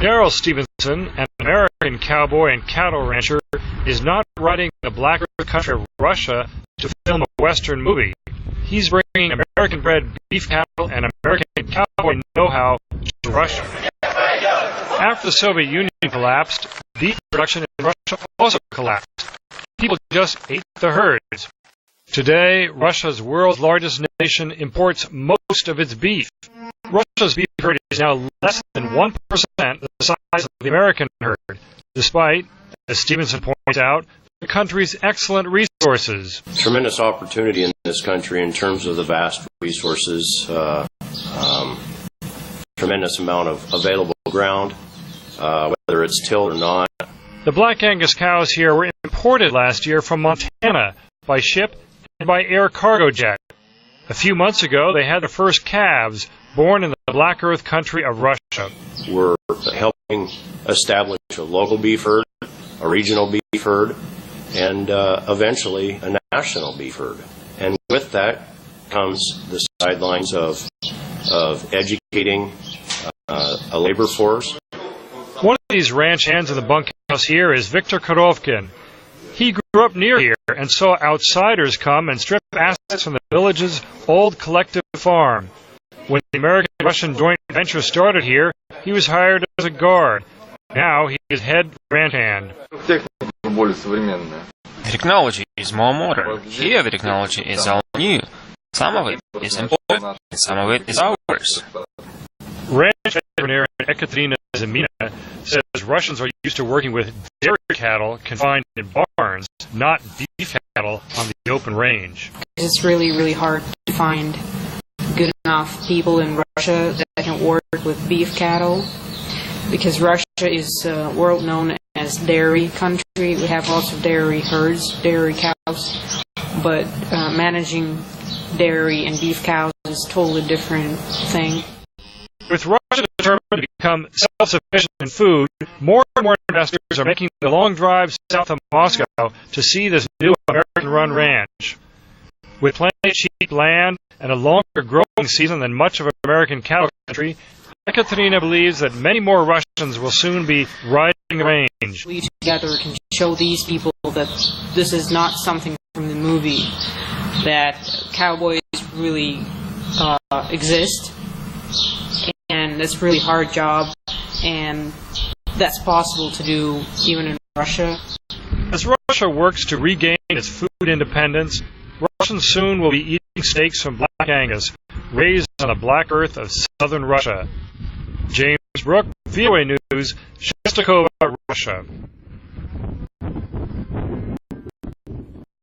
Darrell Stevenson, an American cowboy and cattle rancher, is not riding the black earth country of Russia to film a Western movie. He's bringing American-bred beef cattle and American cowboy know-how to Russia. After the Soviet Union collapsed, beef production in Russia also collapsed. People just ate the herds. Today, Russia's world's largest nation imports most of its beef. Russia's beef herd is now less than 1% the size of the American herd, despite, as Stevenson points out, the country's excellent resources. Tremendous opportunity in this country in terms of the vast resources, tremendous amount of available ground, whether it's tilled or not. The Black Angus cows here were imported last year from Montana by ship and by air cargo jet. A few months ago, they had their first calves born in the Black Earth country of Russia. We're helping establish a local beef herd, a regional beef herd, and eventually a national beef herd. And with that comes the sidelines of educating a labor force. One of these ranch hands in the bunkhouse here is Viktor Korovkin. He grew up near here and saw outsiders come and strip assets from the village's old collective farm. When the American-Russian joint venture started here, he was hired as a guard. Now he is head ranch hand. Technology is more modern. Here the technology is all new. Some of it is imported, and some of it is ours. Ranch veterinarian Ekaterina Zemina says Russians are used to working with dairy cattle confined in barns, not beef cattle on the open range. It's really, really hard to find good enough people in Russia that can work with beef cattle, because Russia is world known as dairy country. We have lots of dairy herds, dairy cows, but managing dairy and beef cows is a totally different thing. With Russia determined to become self-sufficient in food, more and more investors are making the long drive south of Moscow to see this new American-run ranch. With plenty of cheap land and a longer growing season than much of American cattle country, Ekaterina believes that many more Russians will soon be riding the range. We together can show these people that this is not something from the movie, that cowboys really exist, and it's a really hard job, and that's possible to do even in Russia. As Russia works to regain its food independence, Russians soon will be eating steaks from Black Angus, raised on the black earth of southern Russia. James Brooke, VOA News, Shestakova, Russia.